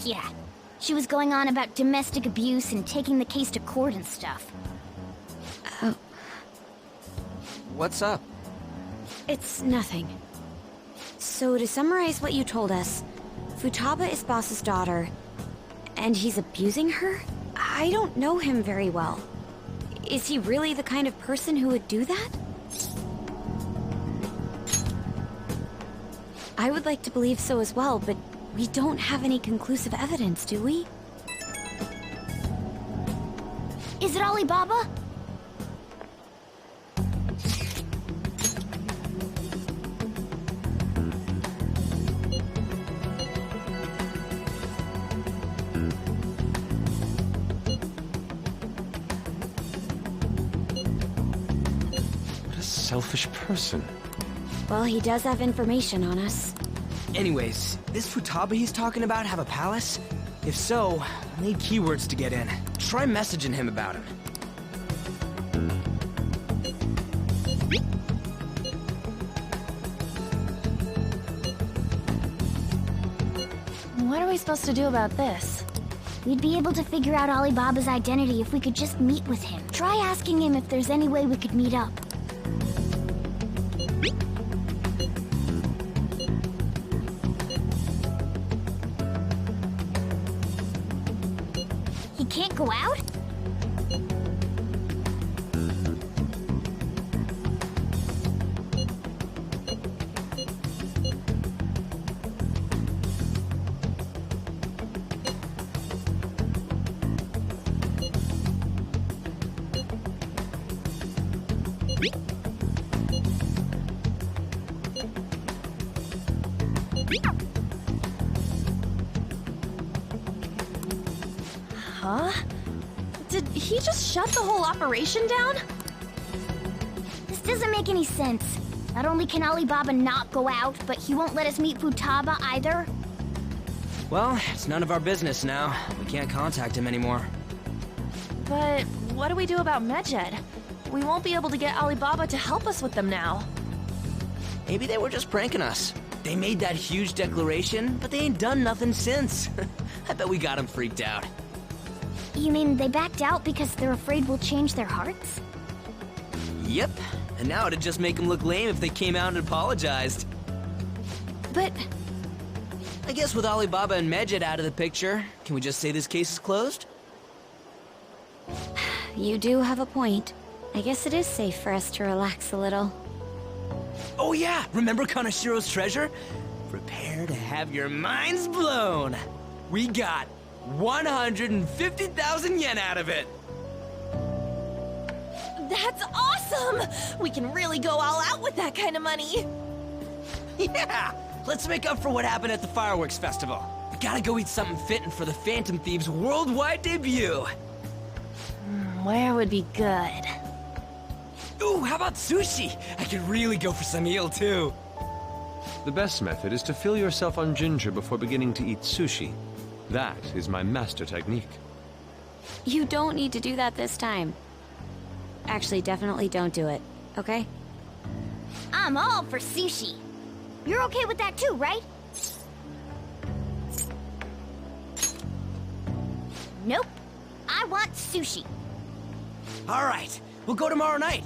Yeah. She was going on about domestic abuse and taking the case to court and stuff. Oh. What's up? It's nothing. So to summarize what you told us, Futaba is Boss's daughter, and he's abusing her? I don't know him very well. Is he really the kind of person who would do that? I would like to believe so as well, but we don't have any conclusive evidence, do we? Is it Alibaba? What a selfish person. Well, he does have information on us. Anyways, this Futaba he's talking about have a palace? If so, I need keywords to get in. Try messaging him about him. What are we supposed to do about this? We'd be able to figure out Alibaba's identity if we could just meet with him. Try asking him if there's any way we could meet up. He can't go out? Huh? Did he just shut the whole operation down? This doesn't make any sense. Not only can Alibaba not go out, but he won't let us meet Futaba either. Well, it's none of our business now. We can't contact him anymore. But what do we do about Medjed? We won't be able to get Alibaba to help us with them now. Maybe they were just pranking us. They made that huge declaration, but they ain't done nothing since. I bet we got them freaked out. You mean they backed out because they're afraid we'll change their hearts? Yep. And now it'd just make them look lame if they came out and apologized. But I guess with Alibaba and Medjed out of the picture, can we just say this case is closed? you do have a point. I guess it is safe for us to relax a little. Oh yeah, remember Kanashiro's treasure? Prepare to have your minds blown. We got 150,000 yen out of it. That's awesome! We can really go all out with that kind of money. Yeah, let's make up for what happened at the fireworks festival. We gotta go eat something fitting for the Phantom Thieves' worldwide debut. Where would be good? Ooh, how about sushi? I could really go for some eel too. The best method is to fill yourself on ginger before beginning to eat sushi. That is my master technique. You don't need to do that this time. Actually, definitely don't do it, okay? I'm all for sushi. You're okay with that too, right? Nope. I want sushi. All right, we'll go tomorrow night.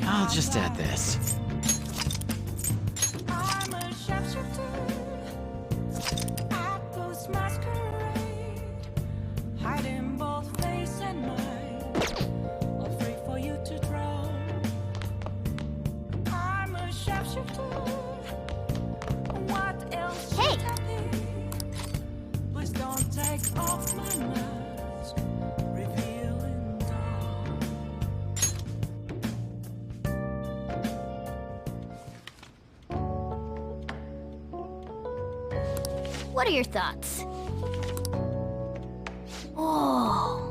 I'll just add this. What are your thoughts? Oh.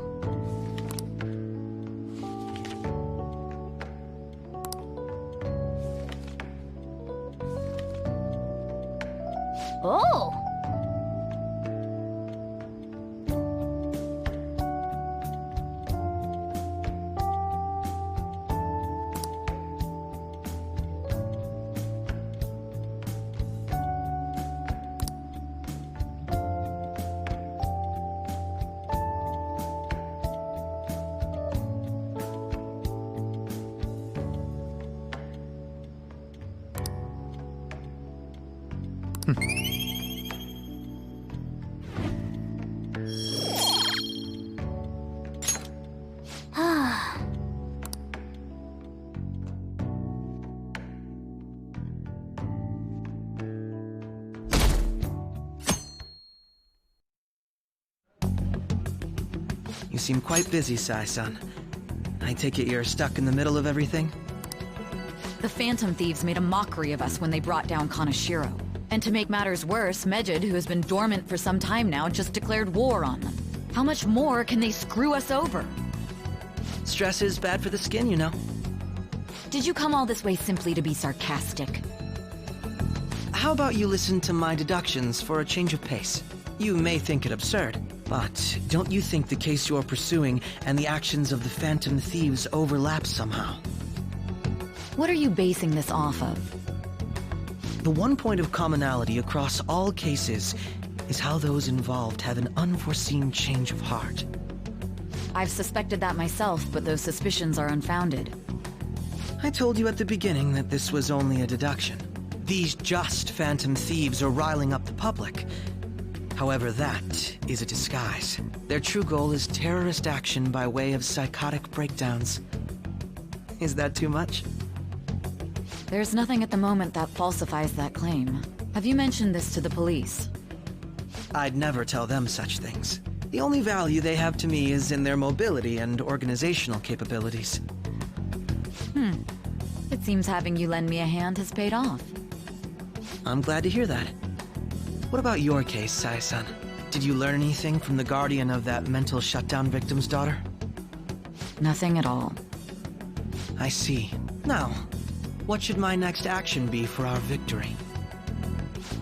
Oh. You seem quite busy, Sai-san. I take it you're stuck in the middle of everything? The Phantom Thieves made a mockery of us when they brought down Kaneshiro. And to make matters worse, Medjed, who has been dormant for some time now, just declared war on them. How much more can they screw us over? Stress is bad for the skin, you know. Did you come all this way simply to be sarcastic? How about you listen to my deductions for a change of pace? You may think it absurd, but don't you think the case you're pursuing and the actions of the Phantom Thieves overlap somehow? What are you basing this off of? The one point of commonality across all cases is how those involved have an unforeseen change of heart. I've suspected that myself, but those suspicions are unfounded. I told you at the beginning that this was only a deduction. These just Phantom Thieves are riling up the public. However, that is a disguise. Their true goal is terrorist action by way of psychotic breakdowns. Is that too much? There's nothing at the moment that falsifies that claim. Have you mentioned this to the police? I'd never tell them such things. The only value they have to me is in their mobility and organizational capabilities. It seems having you lend me a hand has paid off. I'm glad to hear that. What about your case, Sai-san? Did you learn anything from the guardian of that mental shutdown victim's daughter? Nothing at all. I see. Now, what should my next action be for our victory?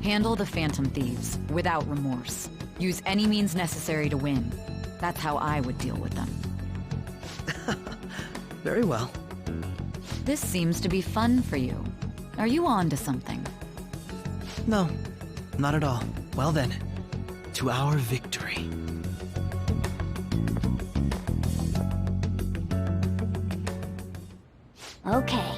Handle the Phantom Thieves, without remorse. Use any means necessary to win. That's how I would deal with them. Very well. This seems to be fun for you. Are you on to something? No, not at all. Well then, to our victory. Okay.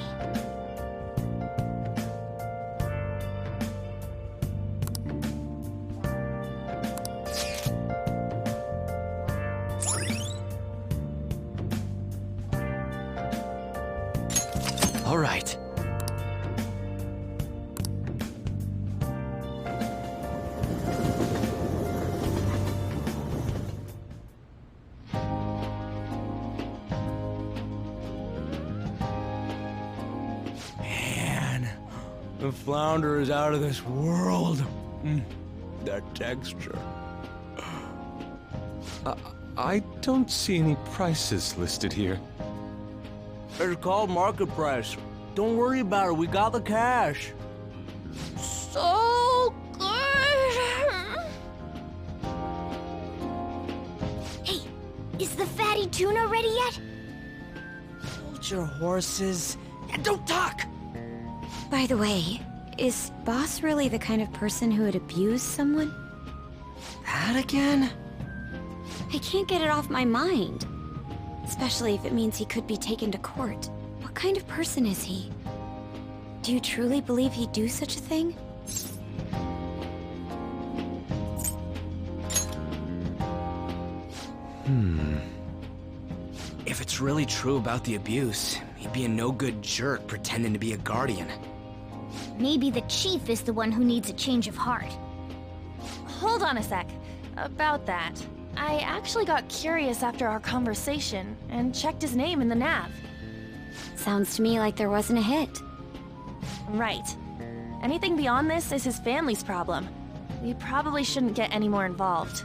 All right. Man, the flounder is out of this world. That texture. I don't see any prices listed here. It's called market price. Don't worry about it, we got the cash. So good! Hey, is the fatty tuna ready yet? Hold your horses and don't talk! By the way, is Boss really the kind of person who would abuse someone? That again? I can't get it off my mind. Especially if it means he could be taken to court. What kind of person is he? Do you truly believe he'd do such a thing? If it's really true about the abuse, he'd be a no-good jerk pretending to be a guardian. Maybe the chief is the one who needs a change of heart. Hold on a sec. about that. I actually got curious after our conversation and checked his name in the nav. Sounds to me like there wasn't a hit. Right. Anything beyond this is his family's problem. We probably shouldn't get any more involved.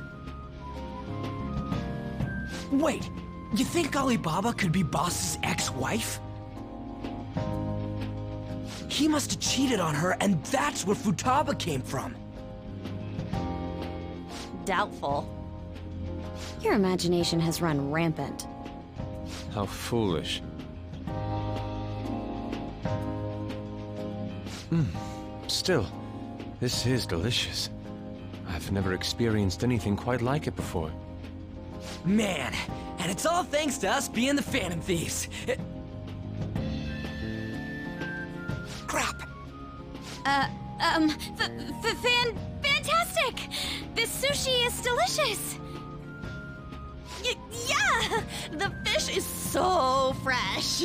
Wait, you think Alibaba could be Boss's ex-wife? He must have cheated on her, and that's where Futaba came from. Doubtful. Your imagination has run rampant. How foolish. Still, this is delicious. I've never experienced anything quite like it before. Man, and it's all thanks to us being the Phantom Thieves. Crap. Fantastic! This sushi is delicious! Yeah! The fish is so fresh!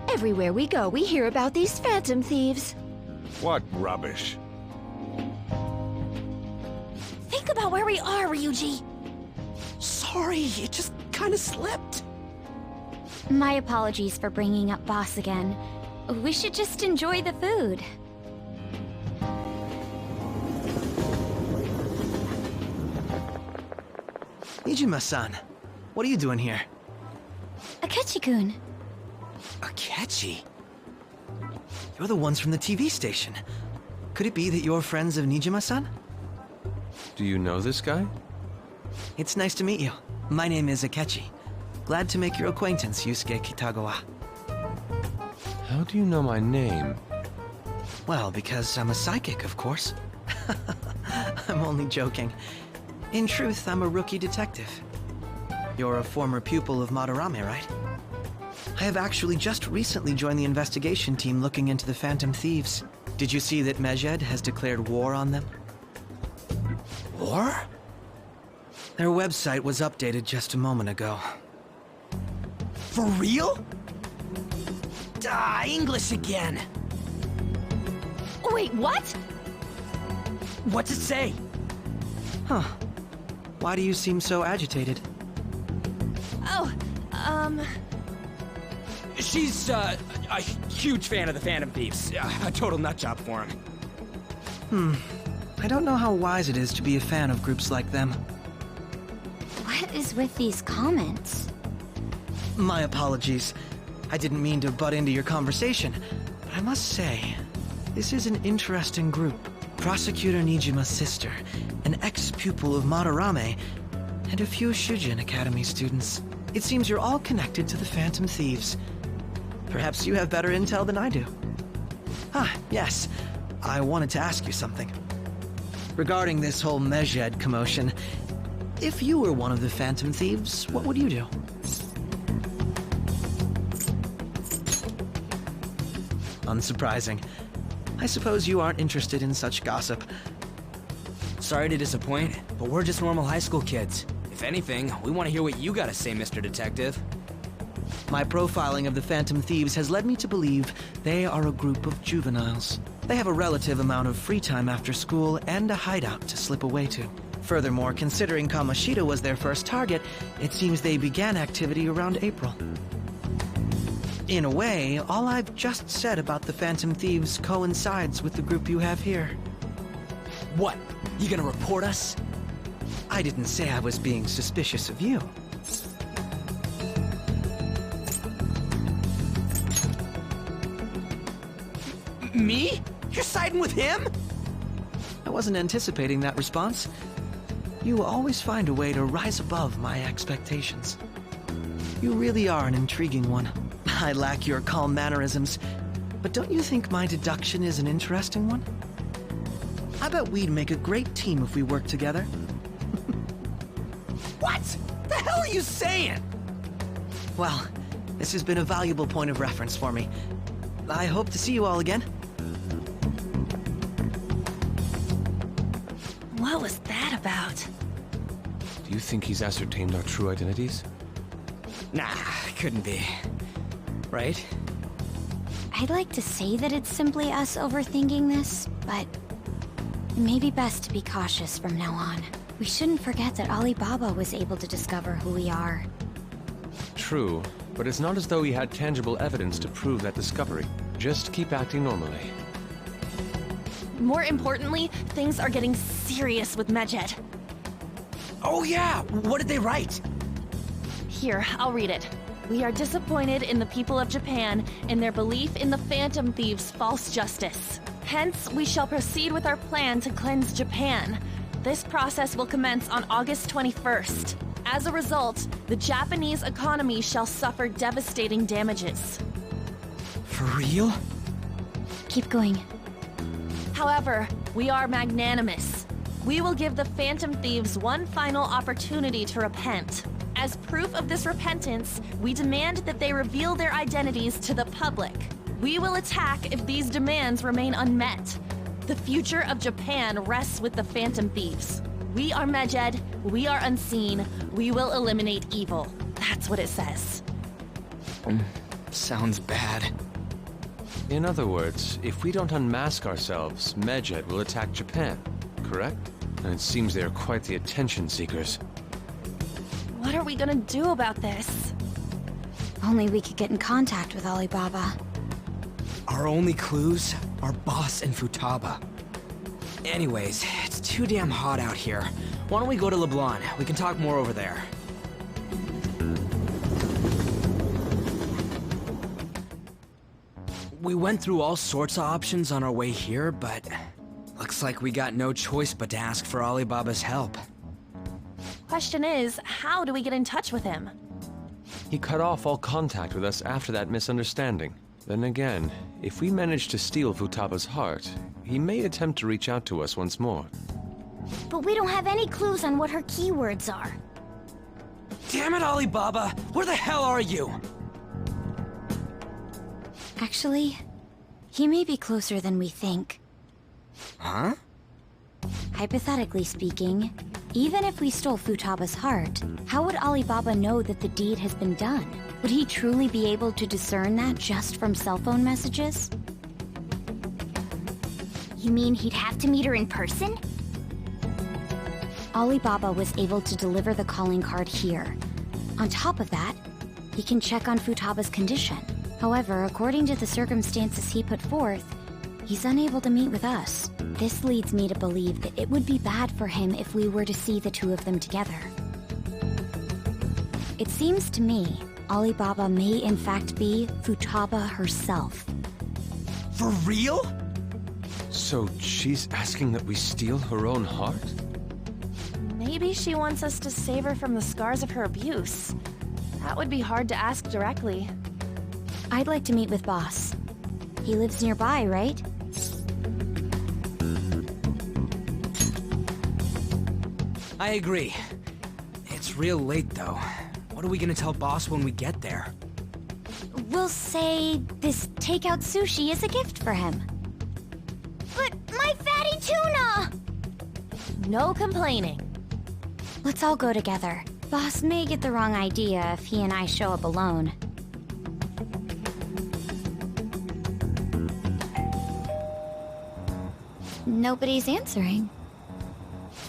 Everywhere we go, we hear about these Phantom Thieves. What rubbish. Think about where we are, Ryuji. Sorry, it just kind of slipped. My apologies for bringing up Boss again. We should just enjoy the food. Nijima-san, what are you doing here? Akechi-kun. Akechi? You're the ones from the TV station. Could it be that you're friends of Nijima-san? Do you know this guy? It's nice to meet you. My name is Akechi. Glad to make your acquaintance, Yusuke Kitagawa. How do you know my name? Well, because I'm a psychic, of course. I'm only joking. In truth, I'm a rookie detective. You're a former pupil of Madarame, right? I have actually just recently joined the investigation team looking into the Phantom Thieves. Did you see that Medjed has declared war on them? War? Their website was updated just a moment ago. For real? English again. Wait, what? What's it say? Huh. Why do you seem so agitated? Oh, She's, a huge fan of the Phantom Thieves. A total nutjob for him. I don't know how wise it is to be a fan of groups like them. What is with these comments? My apologies. I didn't mean to butt into your conversation, but I must say, this is an interesting group. Prosecutor Nijima's sister, an ex-pupil of Madarame, and a few Shujin Academy students. It seems you're all connected to the Phantom Thieves. Perhaps you have better intel than I do. Ah, yes. I wanted to ask you something. Regarding this whole Medjed commotion, if you were one of the Phantom Thieves, what would you do? Unsurprising. I suppose you aren't interested in such gossip. Sorry to disappoint, but we're just normal high school kids. If anything, we want to hear what you gotta say, Mr. Detective. My profiling of the Phantom Thieves has led me to believe they are a group of juveniles. They have a relative amount of free time after school and a hideout to slip away to. Furthermore, considering Kamoshida was their first target, it seems they began activity around April. In a way, all I've just said about the Phantom Thieves coincides with the group you have here. What? You gonna report us? I didn't say I was being suspicious of you. Me? You're siding with him? I wasn't anticipating that response. You always find a way to rise above my expectations. You really are an intriguing one. I lack your calm mannerisms, but don't you think my deduction is an interesting one? I bet we'd make a great team if we worked together. What? The hell are you saying? Well, this has been a valuable point of reference for me. I hope to see you all again. what was that about? Do you think he's ascertained our true identities? Nah, couldn't be. Right? I'd like to say that it's simply us overthinking this, but it may be best to be cautious from now on. We shouldn't forget that Alibaba was able to discover who we are. True, but it's not as though he had tangible evidence to prove that discovery. Just keep acting normally. More importantly, things are getting serious with Medjed. Oh yeah, what did they write? Here, I'll read it. We are disappointed in the people of Japan in their belief in the Phantom Thieves' false justice. Hence, we shall proceed with our plan to cleanse Japan. This process will commence on August 21st. As a result, the Japanese economy shall suffer devastating damages. For real? Keep going. However, we are magnanimous. We will give the Phantom Thieves one final opportunity to repent. As proof of this repentance, we demand that they reveal their identities to the public. We will attack if these demands remain unmet. The future of Japan rests with the Phantom Thieves. We are Medjed, we are unseen, we will eliminate evil. That's what it says. Sounds bad. In other words, if we don't unmask ourselves, Medjed will attack Japan, correct? And it seems they are quite the attention seekers. What are we gonna do about this? Only we could get in contact with Alibaba. Our only clues are Boss and Futaba. Anyways, it's too damn hot out here. Why don't we go to LeBlanc? We can talk more over there. We went through all sorts of options on our way here, but looks like we got no choice but to ask for Alibaba's help. Question is, how do we get in touch with him? He cut off all contact with us after that misunderstanding. Then again, if we manage to steal Futaba's heart, he may attempt to reach out to us once more. But we don't have any clues on what her keywords are. Damn it, Alibaba! Where the hell are you? Actually, he may be closer than we think. Huh? Hypothetically speaking, even if we stole Futaba's heart, how would Alibaba know that the deed has been done? Would he truly be able to discern that just from cell phone messages? You mean he'd have to meet her in person? Alibaba was able to deliver the calling card here. On top of that, he can check on Futaba's condition. However, according to the circumstances he put forth, he's unable to meet with us. This leads me to believe that it would be bad for him if we were to see the two of them together. It seems to me Alibaba may in fact be Futaba herself. For real? So she's asking that we steal her own heart? Maybe she wants us to save her from the scars of her abuse. That would be hard to ask directly. I'd like to meet with Boss. He lives nearby, right? I agree. It's real late, though. What are we gonna tell Boss when we get there? We'll say this takeout sushi is a gift for him. But my fatty tuna! No complaining. Let's all go together. Boss may get the wrong idea if he and I show up alone. Nobody's answering.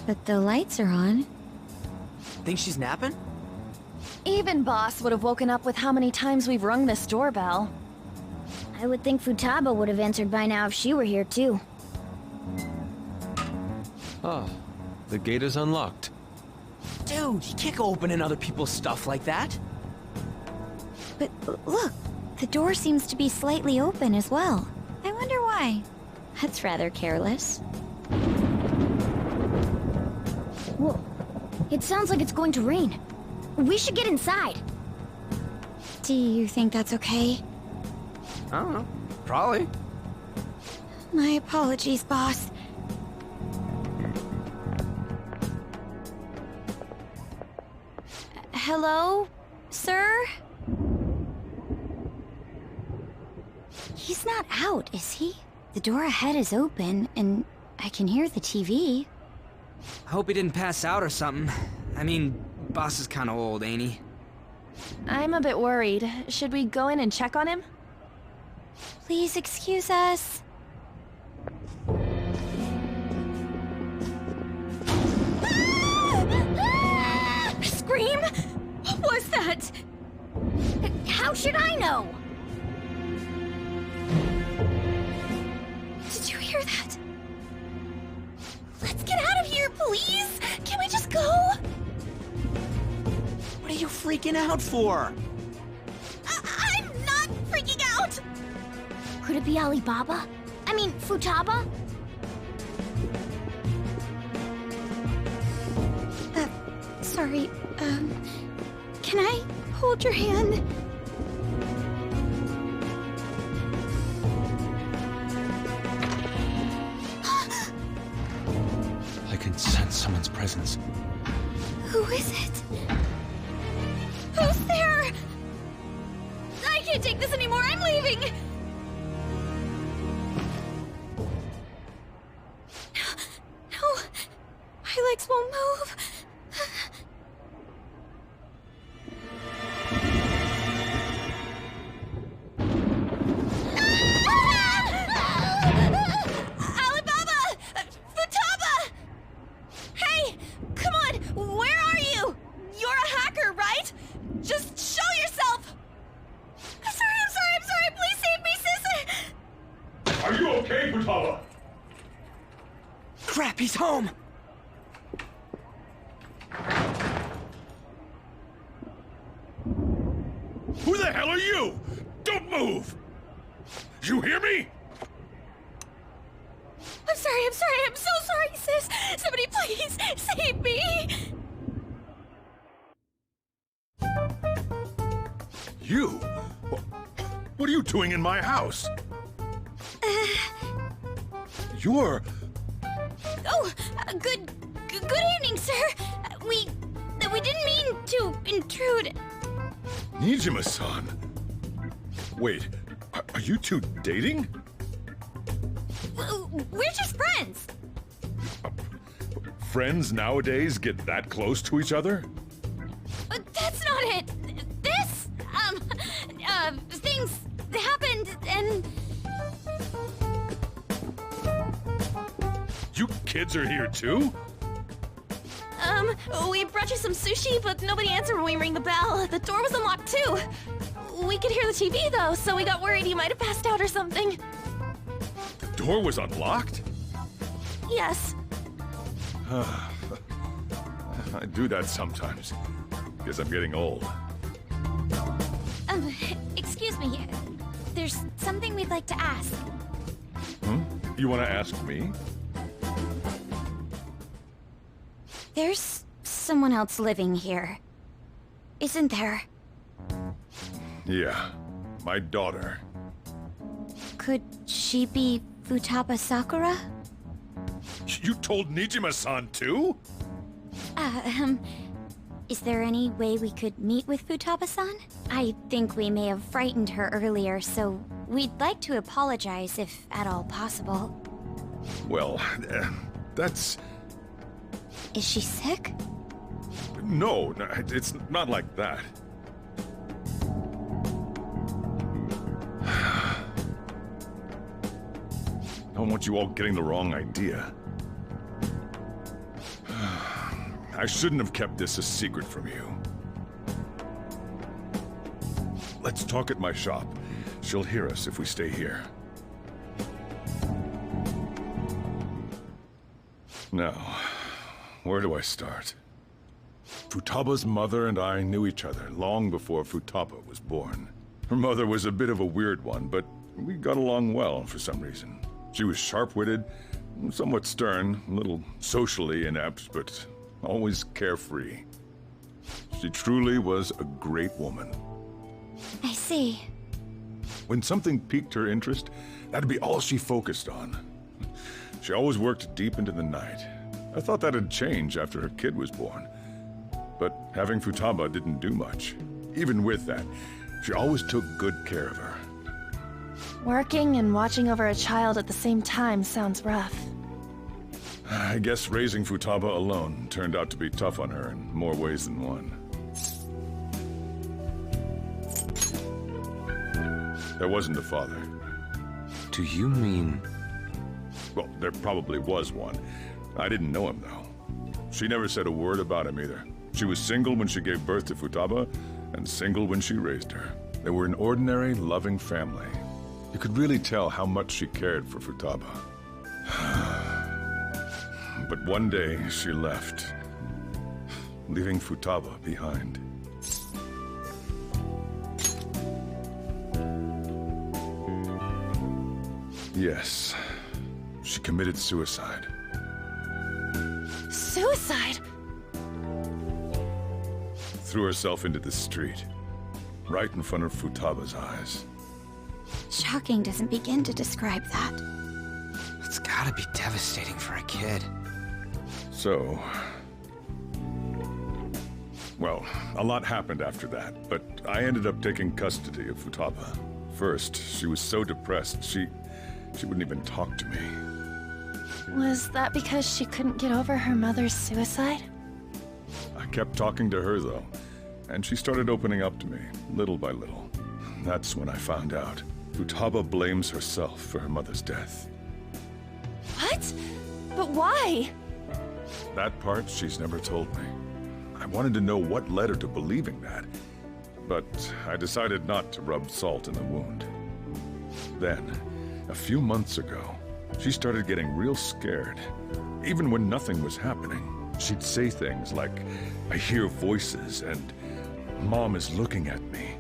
But the lights are on. Think she's napping? Even Boss would have woken up with how many times we've rung this doorbell. I would think Futaba would have answered by now if she were here too. Ah, the gate is unlocked. Dude, you can't go opening other people's stuff like that. But look, the door seems to be slightly open as well. I wonder why. That's rather careless. Whoa. It sounds like it's going to rain. We should get inside. Do you think that's okay? I don't know. Probably. My apologies, boss. Hello, sir? He's not out, is he? The door ahead is open, and I can hear the TV. I hope he didn't pass out or something. I mean, Boss is kinda old, ain't he? I'm a bit worried. Should we go in and check on him? Please excuse us. How should I know? Did you hear that? Let's get out of here, please! Can we just go? What are you freaking out for? I'm not freaking out! Could it be Alibaba? I mean, Futaba? Sorry, can I hold your hand? I can sense someone's presence. Who is it? Who's there? I can't take this anymore, I'm leaving! No, my legs won't move. Alibaba! Futaba! Hey! Come on! Where are you? You're a hacker, right? Just show yourself! I'm sorry! Please save me, sis! Are you okay, Futaba? Crap, he's home! Who the hell are you? Don't move! You hear me? I'm sorry, I'm so sorry, sis! Somebody please save me! You? What are you doing in my house? You're... Oh, good evening, sir. We didn't mean to intrude. Nijima-san. Wait, are you two dating? We're just friends. Friends nowadays get that close to each other? That's not it. This, things happened and... You kids are here too? We brought you some sushi, but nobody answered when we rang the bell. The door was unlocked too. We could hear the TV though, so we got worried you might have passed out or something. The door was unlocked? Yes. I do that sometimes. Guess I'm getting old. Excuse me. There's something we'd like to ask. You want to ask me? There's someone else living here, isn't there? Yeah, my daughter. Could she be Futaba Sakura? You told Nijima-san too? Is there any way we could meet with Futaba-san? I think we may have frightened her earlier, so we'd like to apologize if at all possible. Well, that's... Is she sick? No, it's not like that. I don't want you all getting the wrong idea. I shouldn't have kept this a secret from you. Let's talk at my shop. She'll hear us if we stay here. Now, where do I start? Futaba's mother and I knew each other long before Futaba was born. Her mother was a bit of a weird one, but we got along well for some reason. She was sharp-witted, somewhat stern, a little socially inept, but always carefree. She truly was a great woman. I see. When something piqued her interest, that'd be all she focused on. She always worked deep into the night. I thought that'd change after her kid was born. But having Futaba didn't do much. Even with that, she always took good care of her. Working and watching over a child at the same time sounds rough. I guess raising Futaba alone turned out to be tough on her in more ways than one. There wasn't a father. Do you mean... Well, there probably was one. I didn't know him, though. She never said a word about him either. She was single when she gave birth to Futaba, and single when she raised her. They were an ordinary, loving family. You could really tell how much she cared for Futaba. But one day, she left, leaving Futaba behind. Yes, she committed suicide. Suicide? Threw herself into the street, right in front of Futaba's eyes. Shocking doesn't begin to describe that. It's gotta be devastating for a kid. So... well, a lot happened after that, but I ended up taking custody of Futaba. First, she was so depressed, she wouldn't even talk to me. Was that because she couldn't get over her mother's suicide? I kept talking to her, though, and she started opening up to me, little by little. That's when I found out. Futaba blames herself for her mother's death. What? But why? That part she's never told me. I wanted to know what led her to believing that, but I decided not to rub salt in the wound. Then, a few months ago, she started getting real scared. Even when nothing was happening, she'd say things like, "I hear voices," and "Mom is looking at me."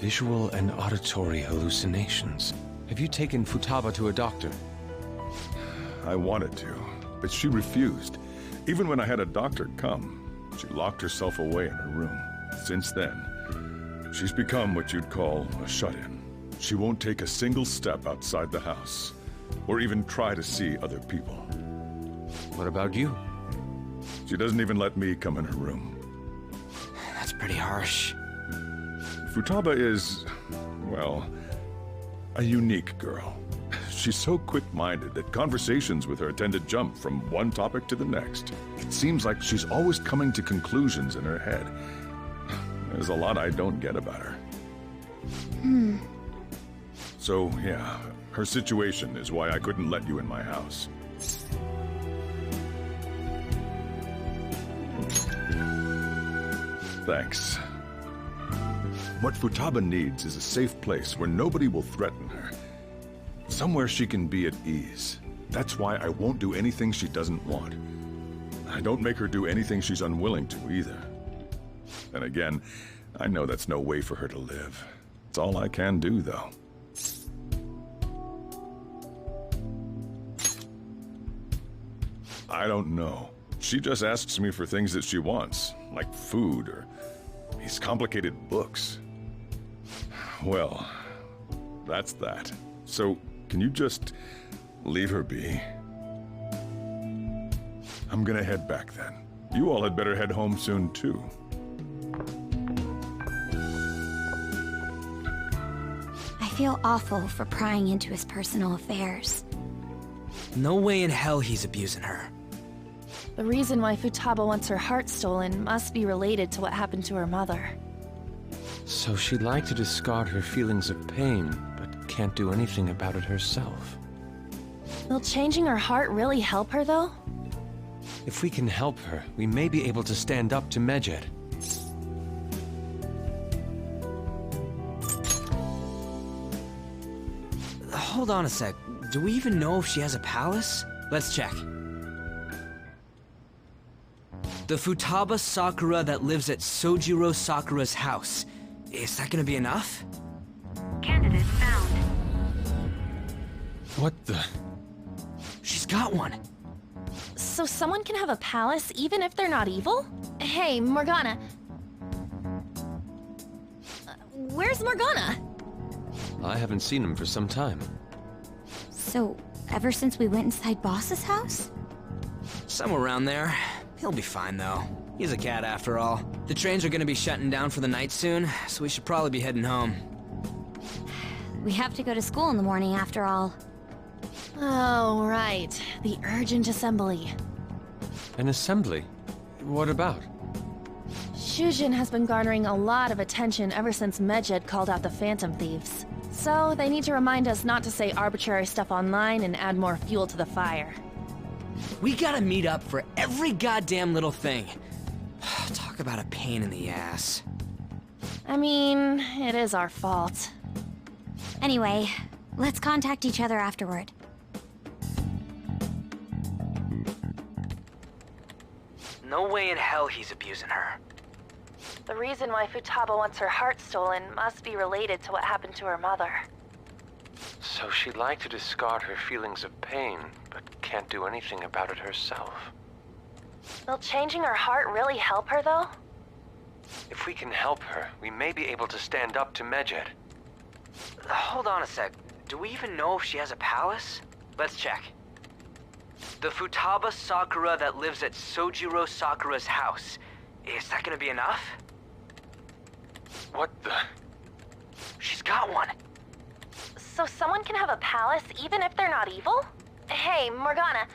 Visual and auditory hallucinations. Have you taken Futaba to a doctor? I wanted to, but she refused. Even when I had a doctor come, she locked herself away in her room. Since then, she's become what you'd call a shut-in. She won't take a single step outside the house, or even try to see other people. What about you? She doesn't even let me come in her room. That's pretty harsh. Futaba is, well, a unique girl. She's so quick-minded that conversations with her tend to jump from one topic to the next. It seems like she's always coming to conclusions in her head. There's a lot I don't get about her. So, yeah, her situation is why I couldn't let you in my house. Thanks. What Futaba needs is a safe place where nobody will threaten her. Somewhere she can be at ease. That's why I won't do anything she doesn't want. I don't make her do anything she's unwilling to either. And again, I know that's no way for her to live. It's all I can do, though. I don't know. She just asks me for things that she wants, like food or these complicated books. Well, that's that. So, can you just leave her be? I'm gonna head back then. You all had better head home soon, too. I feel awful for prying into his personal affairs. No way in hell he's abusing her. The reason why Futaba wants her heart stolen must be related to what happened to her mother. So she'd like to discard her feelings of pain, but can't do anything about it herself. Will changing her heart really help her, though? If we can help her, we may be able to stand up to Medjed. Hold on a sec. Do we even know if she has a palace? Let's check. The Futaba Sakura that lives at Sojiro Sakura's house. Is that gonna be enough? Candidate found. What the? She's got one. So someone can have a palace even if they're not evil? Hey, Morgana. Where's Morgana? I haven't seen him for some time. So, ever since we went inside Boss's house? Somewhere around there. He'll be fine, though. He's a cat, after all. The trains are gonna be shutting down for the night soon, so we should probably be heading home. We have to go to school in the morning after all. Oh, right. The urgent assembly. An assembly? What about? Shujin has been garnering a lot of attention ever since Medjed called out the Phantom Thieves. So, they need to remind us not to say arbitrary stuff online and add more fuel to the fire. We gotta meet up for every goddamn little thing. Talk about a pain in the ass. I mean, it is our fault. Anyway, let's contact each other afterward. No way in hell he's abusing her. The reason why Futaba wants her heart stolen must be related to what happened to her mother. So she'd like to discard her feelings of pain, but can't do anything about it herself. Will changing her heart really help her, though? If we can help her, we may be able to stand up to Medjed. Hold on a sec. Do we even know if she has a palace? Let's check. The Futaba Sakura that lives at Sojiro Sakura's house. Is that gonna be enough? What the? She's got one. So someone can have a palace even if they're not evil? Hey, Morgana.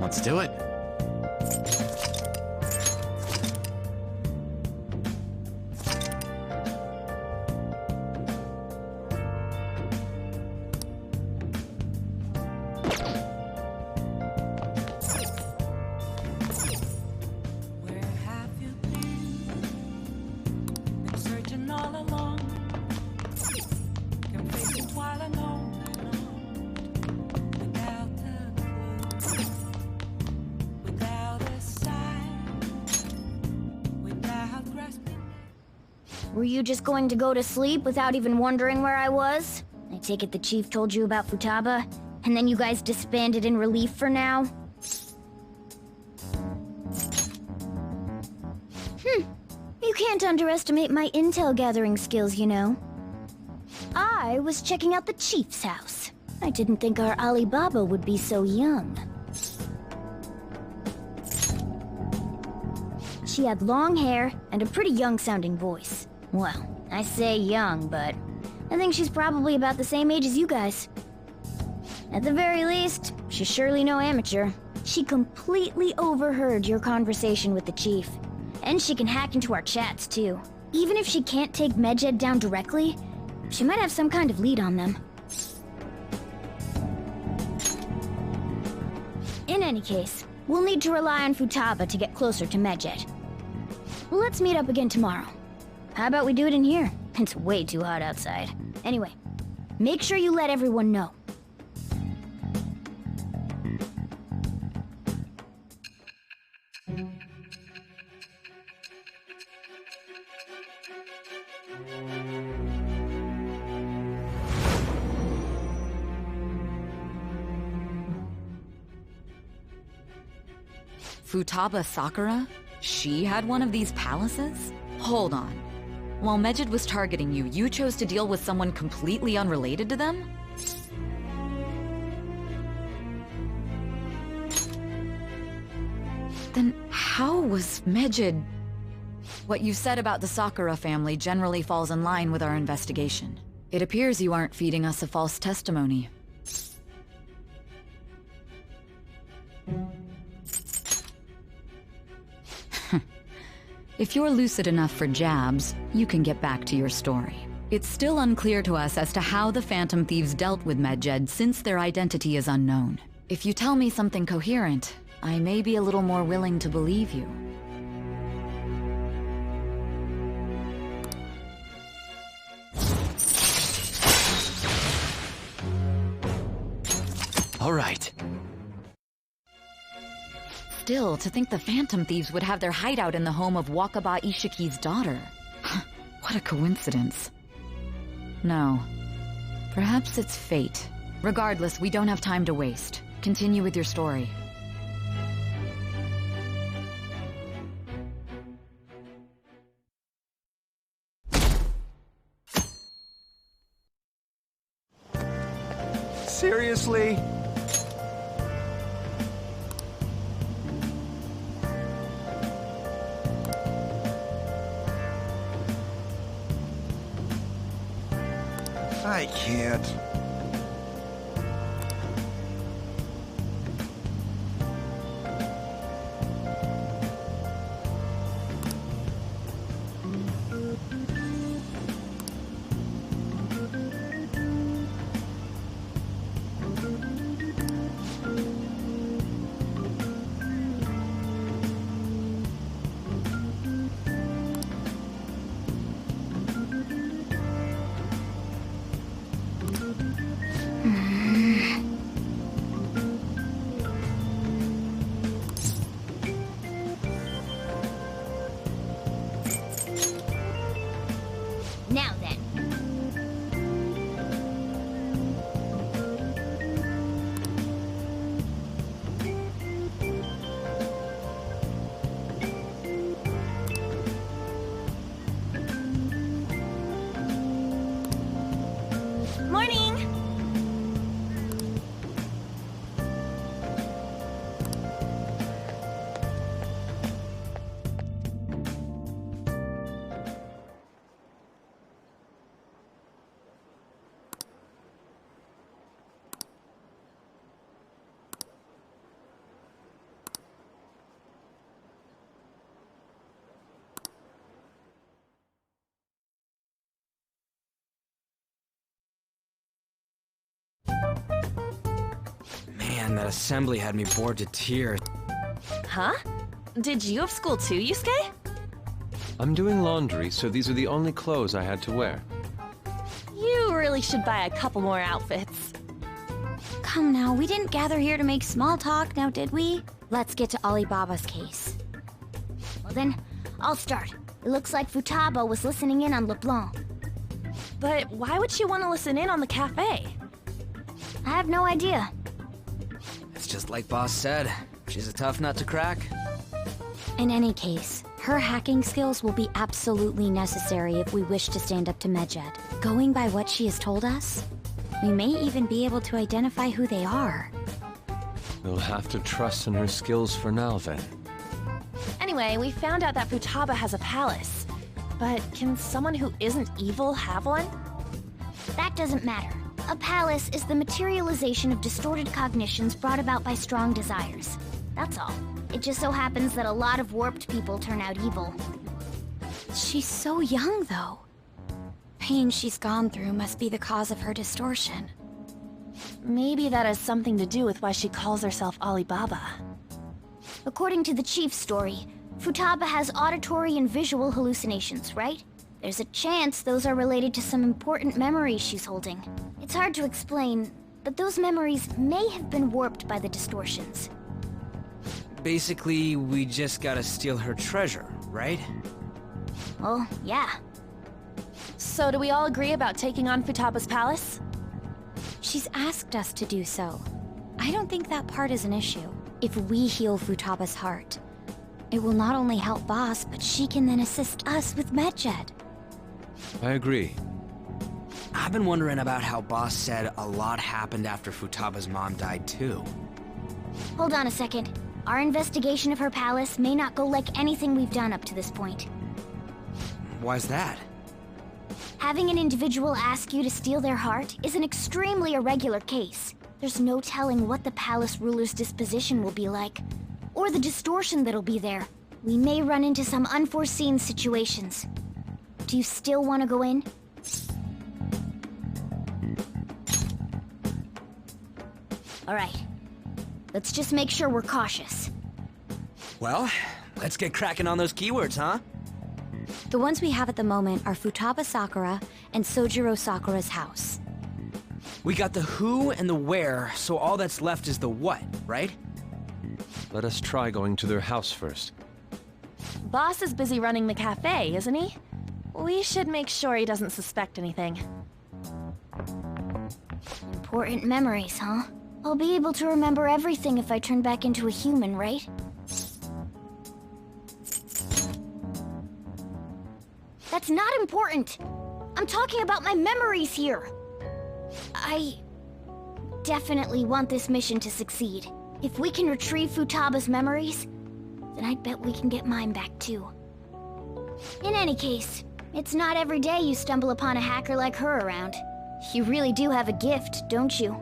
Let's do it. Were you just going to go to sleep without even wondering where I was? I take it the chief told you about Futaba, and then you guys disbanded in relief for now? You can't underestimate my intel gathering skills, you know. I was checking out the chief's house. I didn't think our Alibaba would be so young. She had long hair and a pretty young-sounding voice. Well, I say young, but I think she's probably about the same age as you guys. At the very least, she's surely no amateur. She completely overheard your conversation with the chief. And she can hack into our chats, too. Even if she can't take Medjed down directly, she might have some kind of lead on them. In any case, we'll need to rely on Futaba to get closer to Medjed. Let's meet up again tomorrow. How about we do it in here? It's way too hot outside. Anyway, make sure you let everyone know. Futaba Sakura? She had one of these palaces? Hold on. While Medjed was targeting you, you chose to deal with someone completely unrelated to them? Then how was Medjed... What you said about the Sakura family generally falls in line with our investigation. It appears you aren't feeding us a false testimony. If you're lucid enough for jabs, you can get back to your story. It's still unclear to us as to how the Phantom Thieves dealt with Medjed since their identity is unknown. If you tell me something coherent, I may be a little more willing to believe you. All right. Still, to think the Phantom Thieves would have their hideout in the home of Wakaba Ishiki's daughter. What a coincidence. No. Perhaps it's fate. Regardless, we don't have time to waste. Continue with your story. Seriously? I can't. Man, that assembly had me bored to tears. Huh? Did you have school too, Yusuke? I'm doing laundry, so these are the only clothes I had to wear. You really should buy a couple more outfits. Come now, we didn't gather here to make small talk, now did we? Let's get to Alibaba's case. Well then, I'll start. It looks like Futaba was listening in on LeBlanc. But why would she want to listen in on the cafe? I have no idea. It's just like Boss said. She's a tough nut to crack. In any case, her hacking skills will be absolutely necessary if we wish to stand up to Medjed. Going by what she has told us, we may even be able to identify who they are. We'll have to trust in her skills for now, then. Anyway, we found out that Futaba has a palace. But can someone who isn't evil have one? That doesn't matter. A palace is the materialization of distorted cognitions brought about by strong desires. That's all. It just so happens that a lot of warped people turn out evil. She's so young, though. Pain she's gone through must be the cause of her distortion. Maybe that has something to do with why she calls herself Alibaba. According to the chief's story, Futaba has auditory and visual hallucinations, right? There's a chance those are related to some important memories she's holding. It's hard to explain, but those memories may have been warped by the distortions. Basically, we just gotta steal her treasure, right? Well, yeah. So do we all agree about taking on Futaba's palace? She's asked us to do so. I don't think that part is an issue. If we heal Futaba's heart, it will not only help Boss, but she can then assist us with Medjed. I agree. I've been wondering about how Boss said a lot happened after Futaba's mom died, too. Hold on a second. Our investigation of her palace may not go like anything we've done up to this point. Why's that? Having an individual ask you to steal their heart is an extremely irregular case. There's no telling what the palace ruler's disposition will be like, or the distortion that'll be there. We may run into some unforeseen situations. Do you still want to go in? All right. Let's just make sure we're cautious. Well, let's get cracking on those keywords, huh? The ones we have at the moment are Futaba Sakura and Sojiro Sakura's house. We got the who and the where, so all that's left is the what, right? Let us try going to their house first. Boss is busy running the cafe, isn't he? We should make sure he doesn't suspect anything. Important memories, huh? I'll be able to remember everything if I turn back into a human, right? That's not important! I'm talking about my memories here! I definitely want this mission to succeed. If we can retrieve Futaba's memories, then I bet we can get mine back too. In any case, it's not every day you stumble upon a hacker like her around. You really do have a gift, don't you?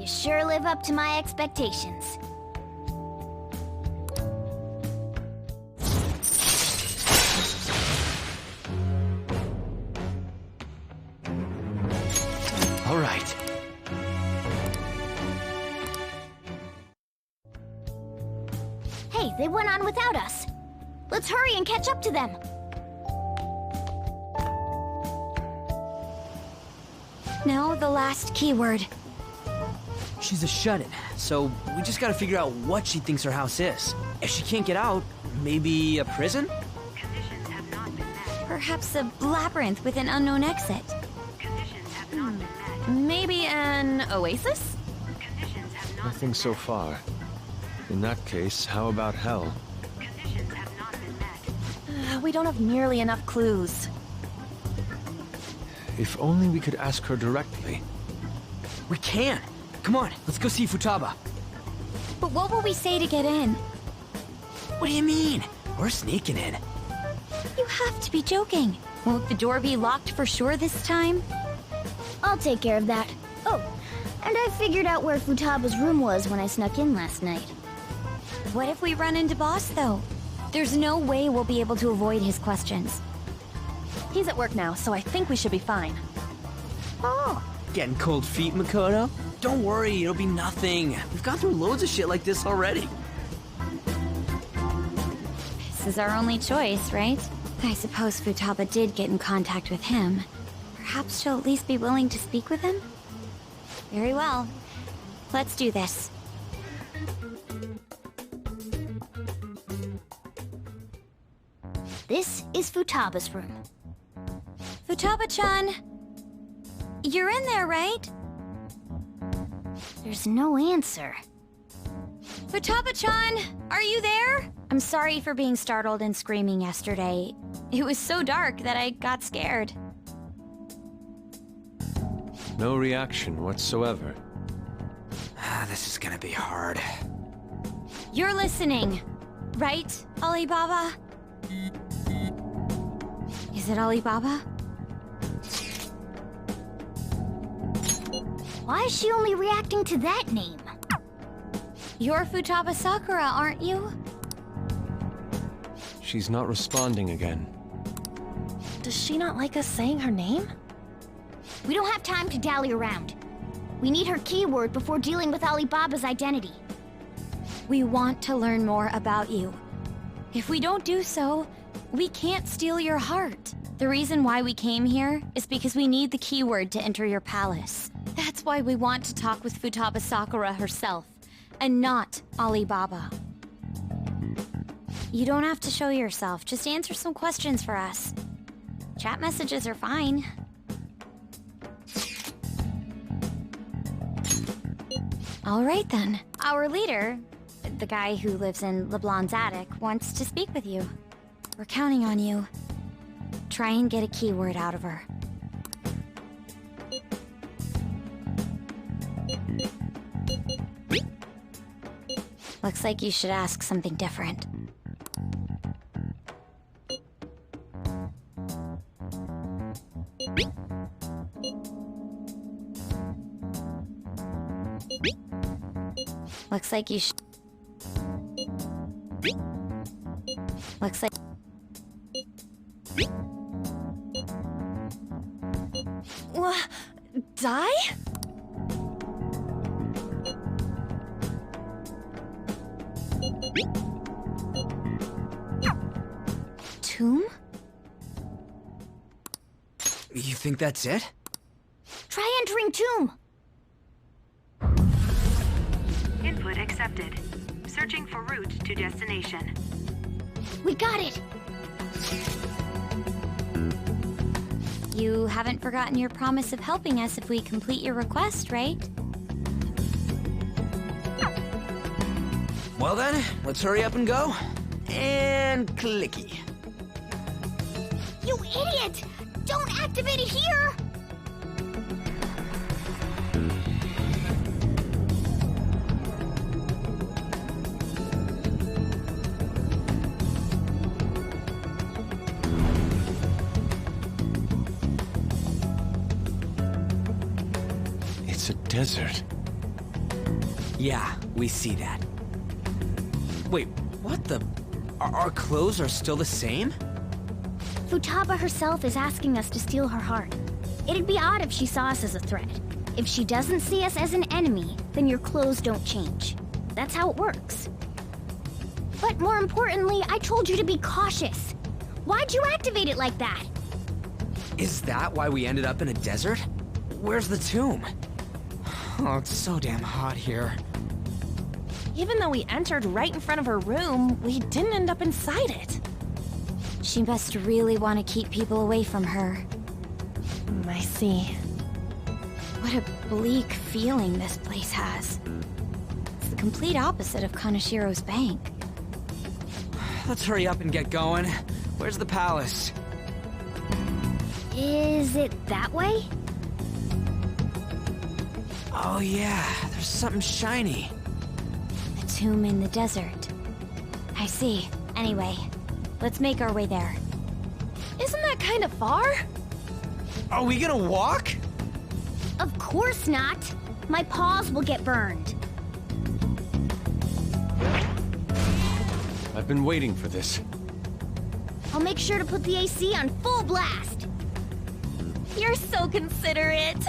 You sure live up to my expectations. All right. Hey, they went on without us. Let's hurry and catch up to them. Now, the last keyword. She's a shut-in, so we just gotta figure out what she thinks her house is. If she can't get out, maybe a prison? Conditions have not been met. Perhaps a labyrinth with an unknown exit. Conditions have not been met. Maybe an oasis? Conditions have not Nothing been so met. far. In that case, how about hell? Conditions have not been met. We don't have nearly enough clues. If only we could ask her directly. We can! Come on, let's go see Futaba. But what will we say to get in? What do you mean? We're sneaking in. You have to be joking. Won't the door be locked for sure this time? I'll take care of that. Oh, and I figured out where Futaba's room was when I snuck in last night. What if we run into Boss, though? There's no way we'll be able to avoid his questions. He's at work now, so I think we should be fine. Oh, getting cold feet, Makoto? Don't worry, it'll be nothing. We've gone through loads of shit like this already. This is our only choice, right? I suppose Futaba did get in contact with him. Perhaps she'll at least be willing to speak with him? Very well. Let's do this. This is Futaba's room. Futaba-chan! You're in there, right? There's no answer. Futaba-chan! Are you there? I'm sorry for being startled and screaming yesterday. It was so dark that I got scared. No reaction whatsoever. This is gonna be hard. You're listening, right, Alibaba? Is it Alibaba? Why is she only reacting to that name? You're Futaba Sakura, aren't you? She's not responding again. Does she not like us saying her name? We don't have time to dally around. We need her keyword before dealing with Alibaba's identity. We want to learn more about you. If we don't do so, we can't steal your heart. The reason why we came here is because we need the keyword to enter your palace. That's why we want to talk with Futaba Sakura herself, and not Alibaba. You don't have to show yourself, just answer some questions for us. Chat messages are fine. All right then. Our leader, the guy who lives in LeBlanc's attic, wants to speak with you. We're counting on you. Try and get a keyword out of her. Looks like you should ask something different. Looks like you should... Looks like... Die? Tomb? You think that's it? Try entering tomb! Input accepted. Searching for route to destination. We got it! You haven't forgotten your promise of helping us if we complete your request, right? Well then, let's hurry up and go. And clicky. You idiot! Don't activate it here! It's a desert. Yeah, we see that. Wait, what the... Our clothes are still the same? Futaba herself is asking us to steal her heart. It'd be odd if she saw us as a threat. If she doesn't see us as an enemy, then your clothes don't change. That's how it works. But more importantly, I told you to be cautious. Why'd you activate it like that? Is that why we ended up in a desert? Where's the tomb? Oh, it's so damn hot here. Even though we entered right in front of her room, we didn't end up inside it. She must really want to keep people away from her. I see. What a bleak feeling this place has. It's the complete opposite of Kanashiro's bank. Let's hurry up and get going. Where's the palace? Is it that way? Oh yeah, there's something shiny. The tomb in the desert. I see. Anyway, let's make our way there. Isn't that kind of far? Are we gonna walk? Of course not. My paws will get burned. I've been waiting for this. I'll make sure to put the AC on full blast. You're so considerate.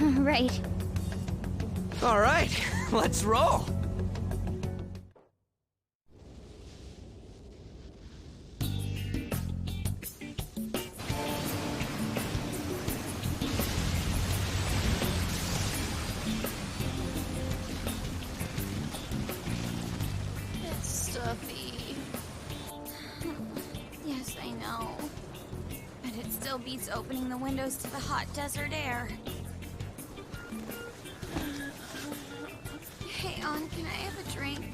Right. All right, let's roll. It's stuffy. Yes, I know. But it still beats opening the windows to the hot desert air. Hey, Ann, can I have a drink?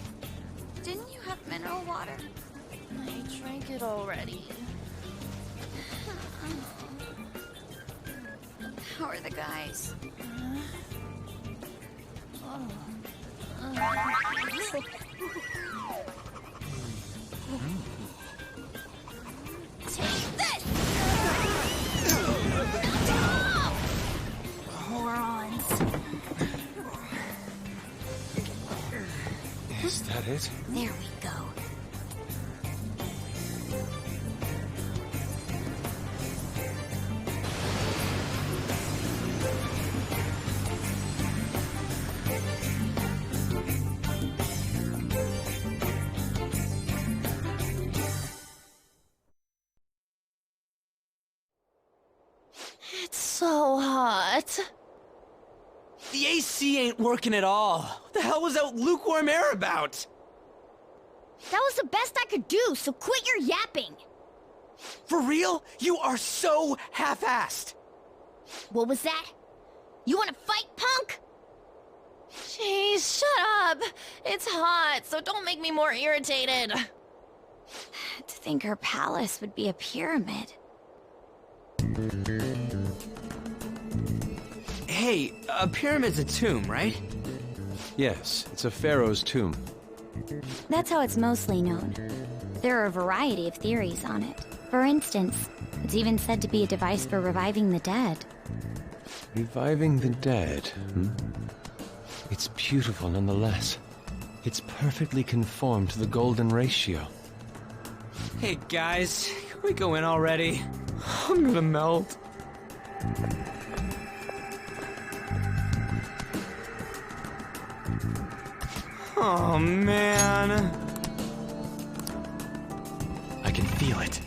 Didn't you have mineral water? I drank it already. How are the guys? Take this! Morons. Is that it? There we go. It's so hot. The AC ain't working at all. What the hell was that lukewarm air about? That was the best I could do, so quit your yapping. For real? You are so half-assed. What was that? You wanna fight, punk? Jeez, shut up. It's hot, so don't make me more irritated. To think her palace would be a pyramid. Hey, a pyramid's a tomb, right? Yes, it's a pharaoh's tomb. That's how it's mostly known. There are a variety of theories on it. For instance, it's even said to be a device for reviving the dead. Reviving the dead, hmm? It's beautiful nonetheless. It's perfectly conformed to the golden ratio. Hey guys, can we go in already? I'm gonna melt. Oh man. I can feel it.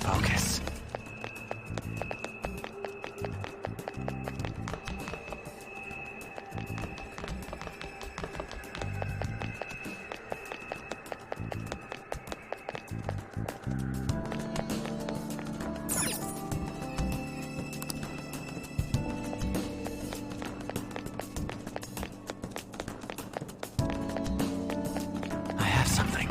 Focus. I have something.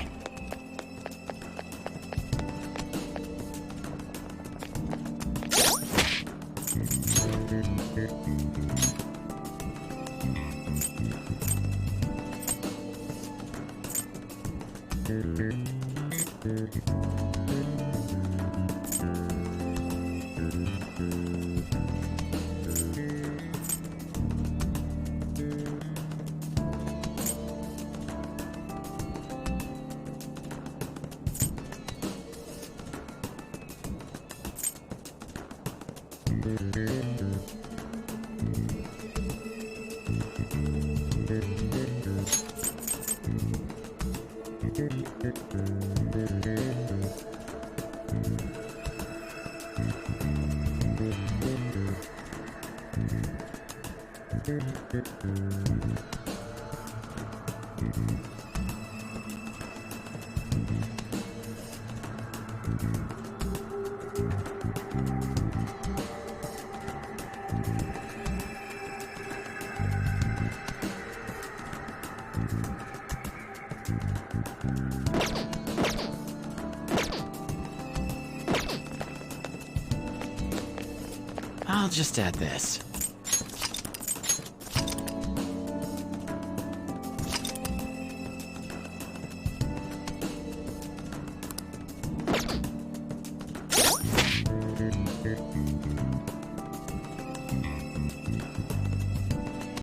I'll just add this.